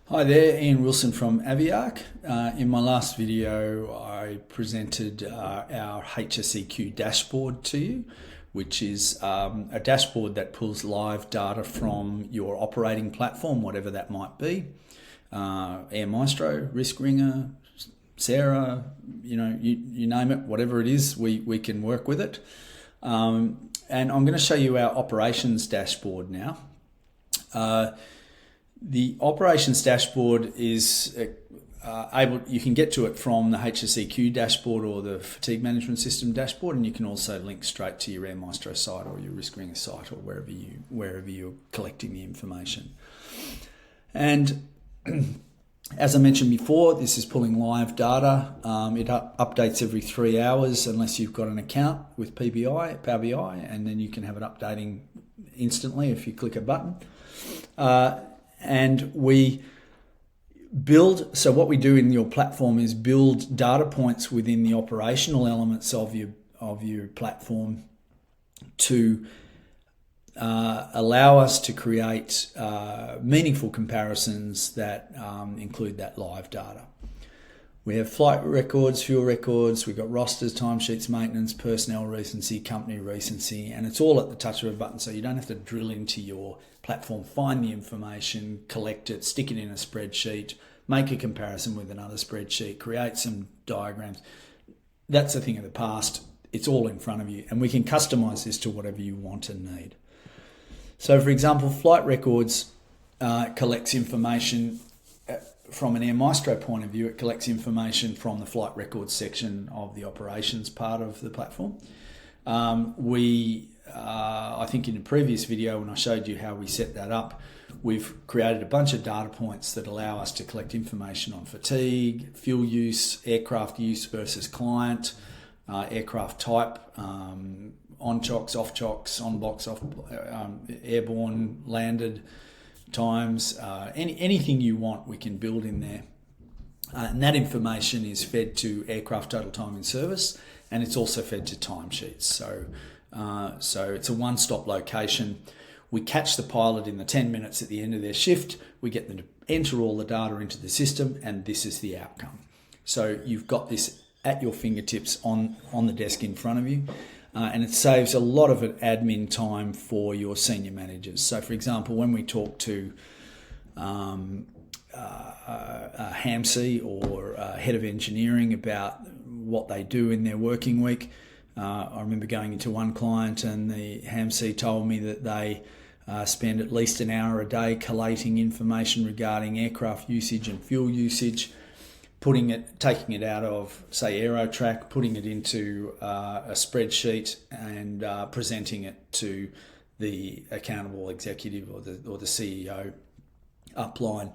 Hi there, Ian Wilson from Aviarc. In my last video, I presented our HSEQ dashboard to you, which is a dashboard that pulls live data from your operating platform, whatever that might be. Air Maestro, Risk Ringer, Sarah, you name it, whatever it is, we can work with it. And I'm going to show you our operations dashboard now. The operations dashboard is you can get to it from the HSEQ dashboard or the fatigue management system dashboard, and you can also link straight to your Air Maestro site or your Risk Ringer site or wherever you're collecting the information. And as I mentioned before, this is pulling live data. It updates every 3 hours unless you've got an account with Power BI, and then you can have it updating instantly if you click a button. And we build, so what we do in your platform is build data points within the operational elements of your platform to allow us to create meaningful comparisons that include that live data. We have flight records, fuel records, we've got rosters, timesheets, maintenance, personnel recency, company recency, and it's all at the touch of a button, so you don't have to drill into your platform, find the information, collect it, stick it in a spreadsheet, make a comparison with another spreadsheet, create some diagrams. That's a thing of the past. It's all in front of you, and we can customize this to whatever you want and need. So, for example, flight records collects information from an Air Maestro point of view. It collects information from the flight records section of the operations part of the platform. I think in a previous video when I showed you how we set that up, we've created a bunch of data points that allow us to collect information on fatigue, fuel use, aircraft use versus client, aircraft type, on chocks, off chocks, on box, off, airborne, landed times, anything you want we can build in there. And that information is fed to aircraft total time in service, and it's also fed to timesheets. So it's a one-stop location. We catch the pilot in the 10 minutes at the end of their shift. We get them to enter all the data into the system, and this is the outcome. So you've got this at your fingertips on the desk in front of you. And it saves a lot of admin time for your senior managers. So, for example, when we talk to a HAMC or a head of engineering about what they do in their working week, I remember going into one client and the HAMC told me that they spend at least an hour a day collating information regarding aircraft usage and fuel usage, taking it out of, say, AeroTrack, putting it into a spreadsheet and presenting it to the accountable executive or the CEO upline.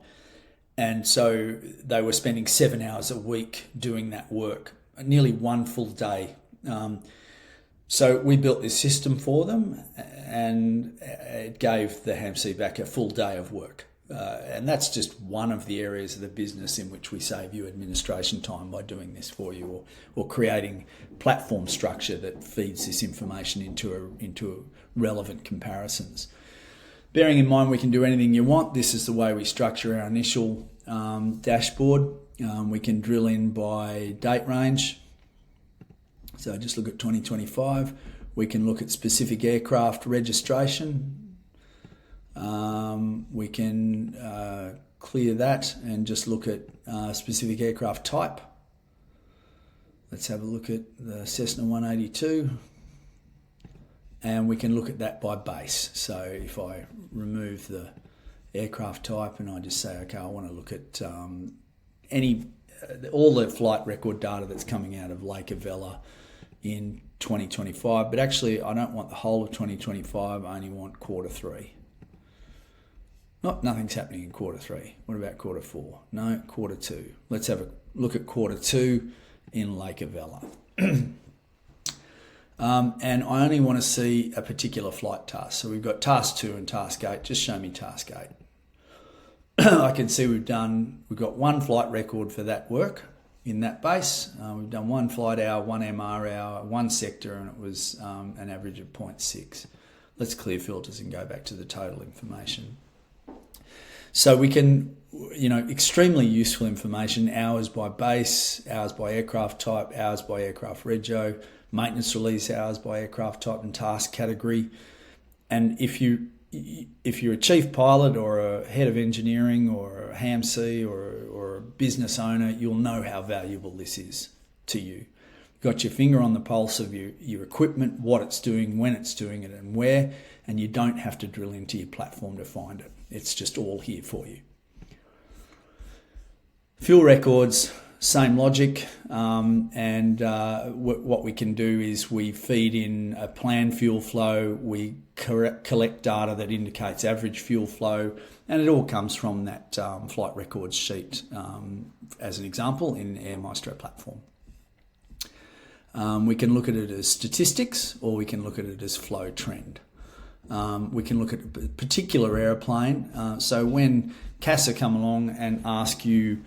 And so they were spending 7 hours a week doing that work, nearly one full day. So we built this system for them, and it gave the HAMC back a full day of work. And that's just one of the areas of the business in which we save you administration time by doing this for you, or creating platform structure that feeds this information into relevant comparisons. Bearing in mind we can do anything you want, this is the way we structure our initial dashboard. We can drill in by date range. So just look at 2025. We can look at specific aircraft registration. We can clear that and just look at specific aircraft type. Let's have a look at the Cessna 182. And we can look at that by base. So if I remove the aircraft type and I just say, okay, I want to look at all the flight record data that's coming out of Lake Avella in 2025, but actually I don't want the whole of 2025, I only want quarter 3. Nothing's happening in quarter 3. What about quarter 4? No, quarter 2. Let's have a look at quarter 2 in Lake Avella. And I only want to see a particular flight task. So we've got task 2 and task 8. Just show me task 8. I can see we've got one flight record for that work in that base. We've done one flight hour, one MR hour, one sector, and it was an average of 0.6. Let's clear filters and go back to the total information. So we can, extremely useful information: hours by base, hours by aircraft type, hours by aircraft rego, maintenance release hours by aircraft type and task category. And if you're a chief pilot or a head of engineering or a HAMC or a business owner, you'll know how valuable this is to you. You've got your finger on the pulse of your equipment, what it's doing, when it's doing it, and where, and you don't have to drill into your platform to find it. It's just all here for you. Fuel records, same logic, and what we can do is we feed in a planned fuel flow, we collect data that indicates average fuel flow, and it all comes from that flight records sheet, as an example, in the Air Maestro platform. We can look at it as statistics, or we can look at it as flow trend. We can look at a particular aeroplane. So when CASA come along and ask you,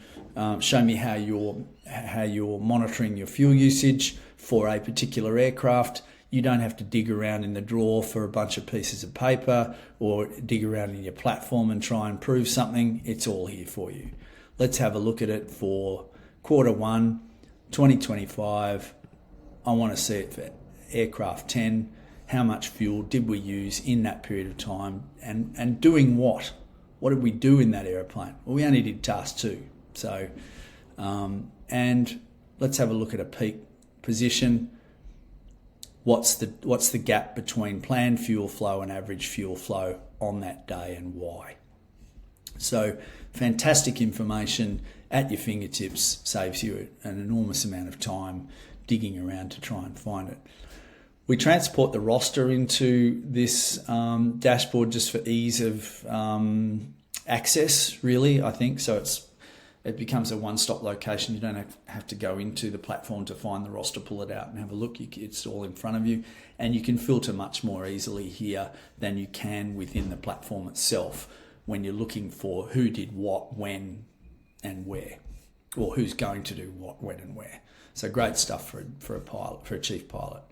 show me how you're monitoring your fuel usage for a particular aircraft, you don't have to dig around in the drawer for a bunch of pieces of paper or dig around in your platform and try and prove something. It's all here for you. Let's have a look at it for Q1 2025. I want to see it for aircraft 10. How much fuel did we use in that period of time, and doing what? What did we do in that aeroplane? Well, we only did task 2. So, and let's have a look at a peak position. What's the gap between planned fuel flow and average fuel flow on that day, and why? So, fantastic information at your fingertips, saves you an enormous amount of time digging around to try and find it. We transport the roster into this dashboard just for ease of access, really, I think. So it becomes a one-stop location. You don't have to go into the platform to find the roster, pull it out and have a look. It's all in front of you. And you can filter much more easily here than you can within the platform itself when you're looking for who did what, when and where, or who's going to do what, when and where. So great stuff for a pilot, for a chief pilot.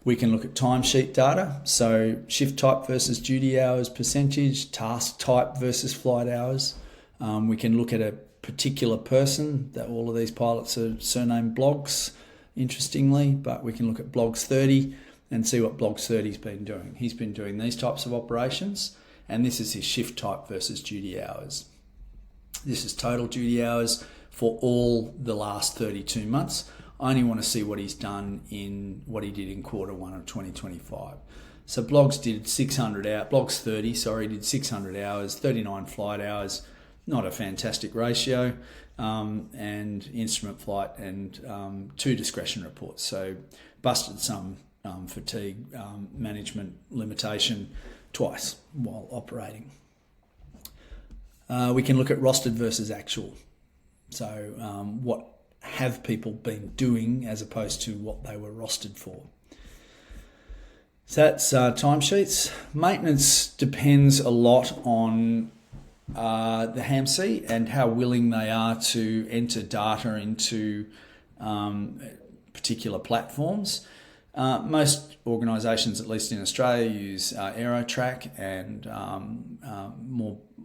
We can look at timesheet data, so shift type versus duty hours percentage, task type versus flight hours. We can look at a particular person, that all of these pilots are surnamed Blogs, interestingly, but we can look at Blogs 30 and see what Blogs 30's been doing. He's been doing these types of operations, and this is his shift type versus duty hours. This is total duty hours for all the last 32 months. I only want to see what he's done in what he did in Q1 of 2025. So Blogs did 600 hours, Blogs 30, did 600 hours, 39 flight hours, not a fantastic ratio, and instrument flight and 2 discretion reports. So busted some fatigue management limitation twice while operating. We can look at rostered versus actual. So what have people been doing as opposed to what they were rostered for. So that's timesheets. Maintenance depends a lot on the HAMC and how willing they are to enter data into particular platforms. Most organisations, at least in Australia, use AeroTrack, and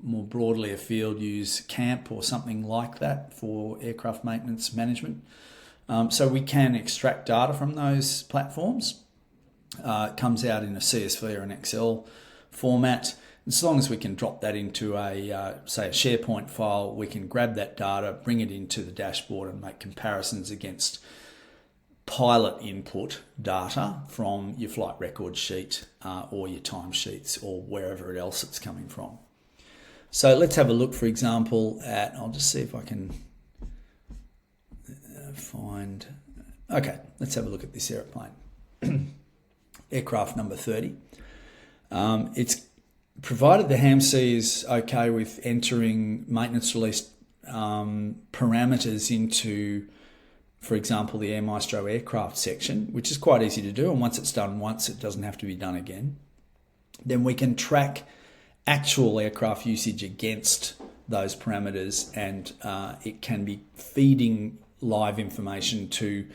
more broadly afield use CAMP or something like that for aircraft maintenance management. So we can extract data from those platforms. It comes out in a CSV or an Excel format. As long as we can drop that into say a SharePoint file, we can grab that data, bring it into the dashboard and make comparisons against pilot input data from your flight record sheet or your timesheets or wherever else it's coming from. So let's have a look, for example, at, I'll just see if I can find, okay, let's have a look at this airplane. Aircraft number 30. It's provided the HAMC is okay with entering maintenance release parameters into, for example, the Air Maestro aircraft section, which is quite easy to do. And once it's done once, it doesn't have to be done again. Then we can track actual aircraft usage against those parameters, and it can be feeding live information to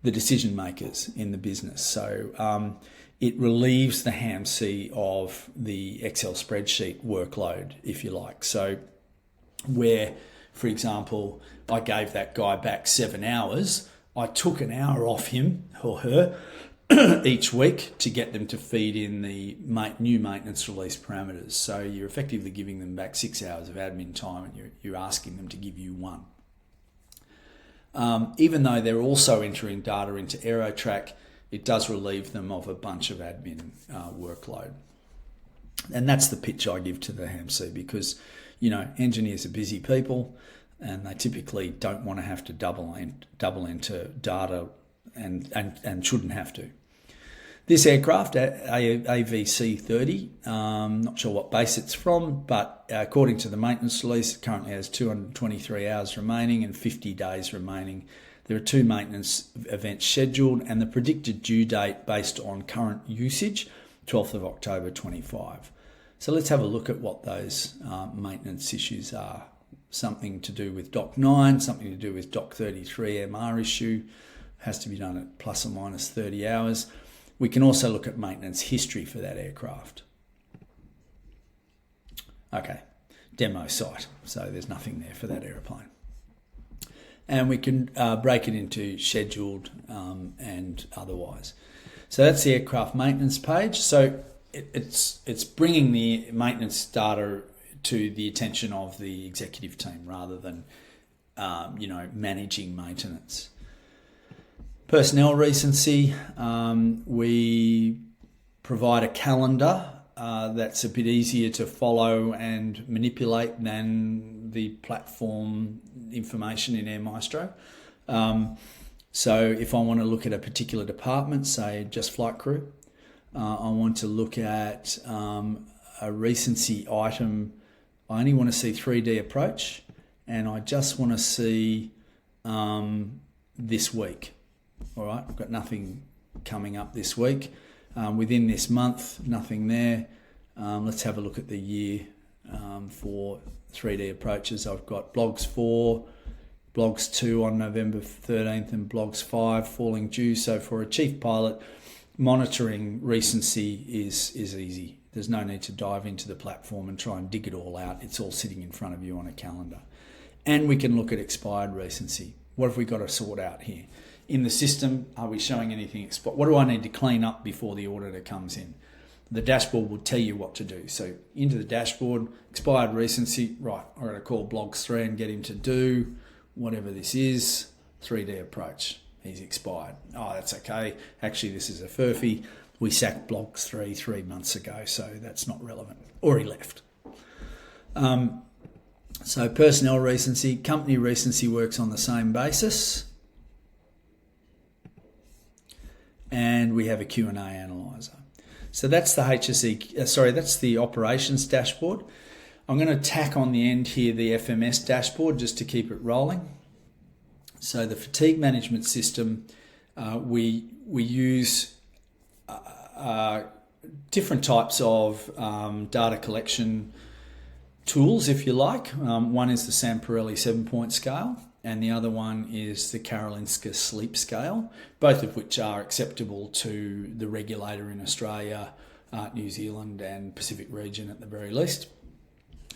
the decision makers in the business. So it relieves the HAMC of the Excel spreadsheet workload, if you like. So where, for example, I gave that guy back 7 hours. I took an hour off him or her each week to get them to feed in the new maintenance release parameters. So you're effectively giving them back 6 hours of admin time, and you're asking them to give you 1. Even though they're also entering data into AeroTrack, it does relieve them of a bunch of admin workload. And that's the pitch I give to the HAMC, because, engineers are busy people, and they typically don't want to have to double enter data and shouldn't have to. This aircraft, AVC 30, not sure what base it's from, but according to the maintenance release, it currently has 223 hours remaining and 50 days remaining. There are 2 maintenance events scheduled, and the predicted due date based on current usage, 12th of October 25. So let's have a look at what those maintenance issues are. Something to do with Dock 9, something to do with Dock 33 MR issue, has to be done at plus or minus 30 hours. We can also look at maintenance history for that aircraft. Okay, demo site, so there's nothing there for that aeroplane. And we can break it into scheduled and otherwise. So that's the aircraft maintenance page. So it's bringing the maintenance data to the attention of the executive team rather than managing maintenance. Personnel recency, we provide a calendar that's a bit easier to follow and manipulate than the platform information in Air Maestro. So if I want to look at a particular department, say just flight crew, I want to look at a recency item. I only want to see 3D approach, and I just want to see this week. All right, I've got nothing coming up this week. Within this month, nothing there. Let's have a look at the year for 3D approaches. I've got blogs 4, blogs 2 on November 13th, and blogs 5 falling due. So for a chief pilot, monitoring recency is easy. There's no need to dive into the platform and try and dig it all out. It's all sitting in front of you on a calendar. And we can look at expired recency. What have we got to sort out here? In the system, are we showing anything expired? What do I need to clean up before the auditor comes in? The dashboard will tell you what to do. So into the dashboard, expired recency, right, I've got to call blogs 3 and get him to do whatever this is, 3D approach. He's expired. Oh, that's okay. Actually, this is a furphy. We sacked blogs 3 months ago, so that's not relevant. Or he left. So personnel recency, company recency works on the same basis. And we have a Q&A analyzer. So that's the that's the operations dashboard. I'm going to tack on the end here the FMS dashboard just to keep it rolling. So the fatigue management system, we use different types of data collection tools, if you like. One is the Samparelli 7-point scale, and the other one is the Karolinska sleep scale, both of which are acceptable to the regulator in Australia, New Zealand and Pacific region at the very least.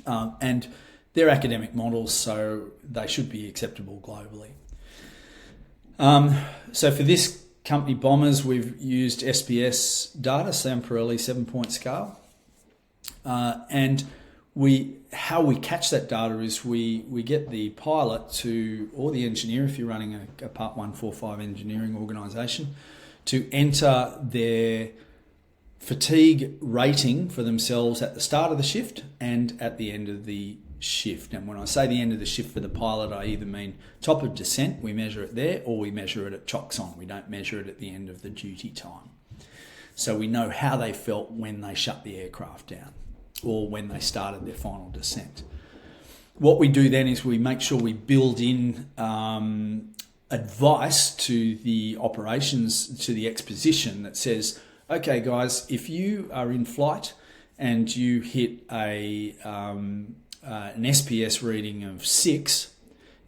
And they're academic models, so they should be acceptable globally. So for this company Bombers, we've used SPS data, Samparelli 7-point scale. And how we catch that data is we get the pilot to, or the engineer, if you're running a Part 145 engineering organisation, to enter their fatigue rating for themselves at the start of the shift and at the end of the shift. And when I say the end of the shift for the pilot, I either mean top of descent, we measure it there, or we measure it at chocks on. We don't measure it at the end of the duty time. So we know how they felt when they shut the aircraft down or when they started their final descent. What we do then is we make sure we build in advice to the operations, to the exposition that says, okay guys, if you are in flight and you hit an SPS reading of 6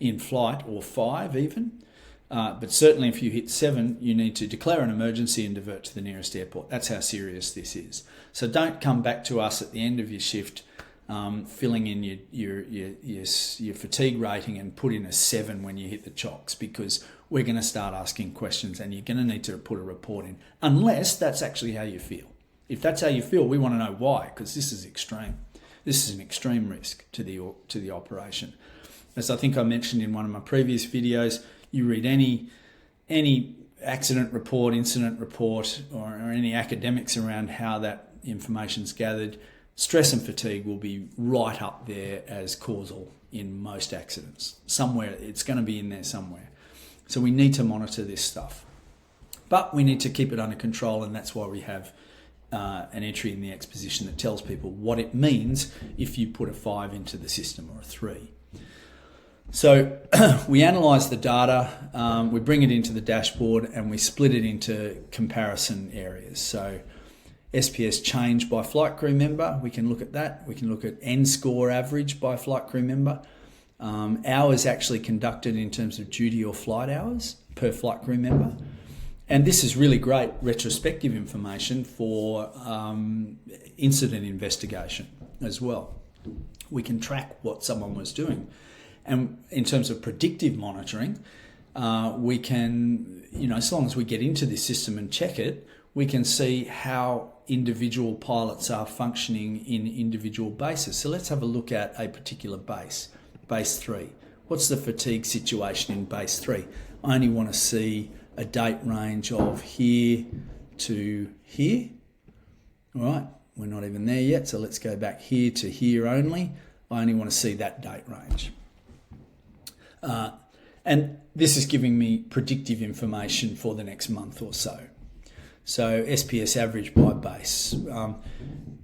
in flight, or 5 even, but certainly if you hit 7, you need to declare an emergency and divert to the nearest airport. That's how serious this is. So don't come back to us at the end of your shift filling in your fatigue rating and put in a 7 when you hit the chocks, because we're going to start asking questions and you're going to need to put a report in, unless that's actually how you feel. If that's how you feel, we want to know why, because this is extreme. This is an extreme risk to the operation. As I think I mentioned in one of my previous videos, you read any accident report, incident report, or any academics around how that information's gathered, stress and fatigue will be right up there as causal in most accidents. Somewhere, it's going to be in there somewhere. So we need to monitor this stuff. But we need to keep it under control, and that's why we have an entry in the exposition that tells people what it means if you put a 5 into the system or a 3. So we analyse the data, we bring it into the dashboard, and we split it into comparison areas. So SPS change by flight crew member, we can look at that. We can look at N-score average by flight crew member. Hours actually conducted in terms of duty or flight hours per flight crew member. And this is really great retrospective information for incident investigation as well. We can track what someone was doing. And in terms of predictive monitoring, we can, as long as we get into this system and check it, we can see how individual pilots are functioning in individual bases. So let's have a look at a particular base, base 3. What's the fatigue situation in base 3? I only want to see a date range of here to here. All right, we're not even there yet, so let's go back here to here only. I only want to see that date range. And this is giving me predictive information for the next month or so. So SPS average by base.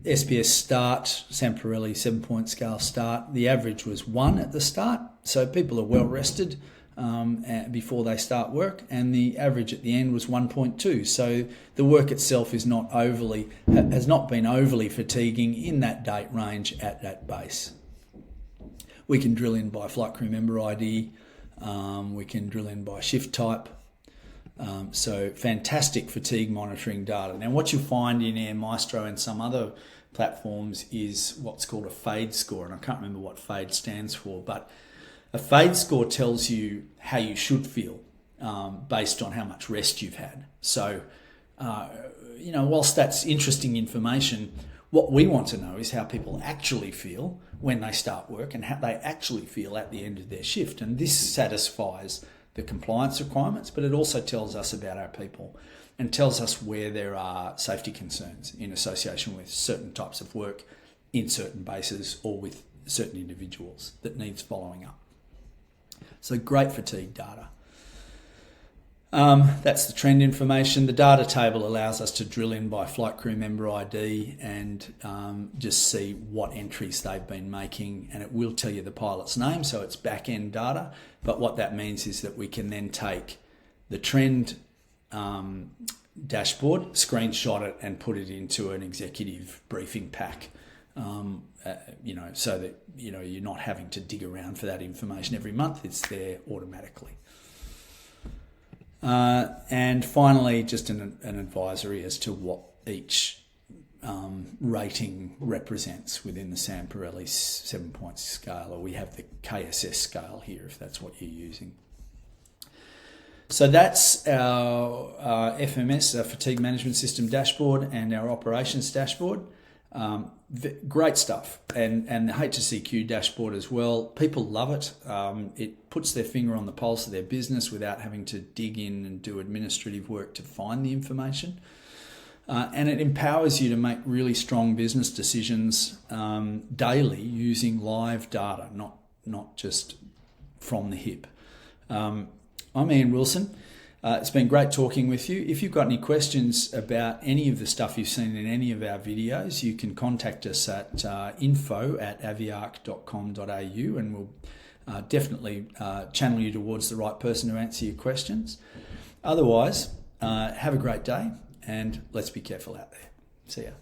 SPS start, Samparelli 7-point scale start. The average was 1 at the start, so people are well rested before they start work, and the average at the end was 1.2. So the work itself has not been overly fatiguing in that date range at that base. We can drill in by flight crew member ID. We can drill in by shift type. So fantastic fatigue monitoring data. Now what you'll find in Air Maestro and some other platforms is what's called a FADE score, and I can't remember what FADE stands for, but a FADE score tells you how you should feel based on how much rest you've had. So, whilst that's interesting information, what we want to know is how people actually feel when they start work and how they actually feel at the end of their shift. And this satisfies the compliance requirements, but it also tells us about our people and tells us where there are safety concerns in association with certain types of work in certain bases or with certain individuals that needs following up. So great fatigue data. That's the trend information. The data table allows us to drill in by flight crew member ID and just see what entries they've been making, and it will tell you the pilot's name, so it's back-end data. But what that means is that we can then take the trend dashboard, screenshot it, and put it into an executive briefing pack. So that you're not having to dig around for that information every month. It's there automatically. And finally, just an advisory as to what each rating represents within the Samparelli 7-point scale, or we have the KSS scale here if that's what you're using. So that's our FMS, our Fatigue Management System dashboard, and our operations dashboard. Great stuff, and the HSEQ dashboard as well. People love it. It puts their finger on the pulse of their business without having to dig in and do administrative work to find the information. And it empowers you to make really strong business decisions daily using live data, not just from the hip. I'm Ian Wilson. It's been great talking with you. If you've got any questions about any of the stuff you've seen in any of our videos, you can contact us at info@aviarc.com.au, and we'll definitely channel you towards the right person to answer your questions. Otherwise, have a great day, and let's be careful out there. See ya.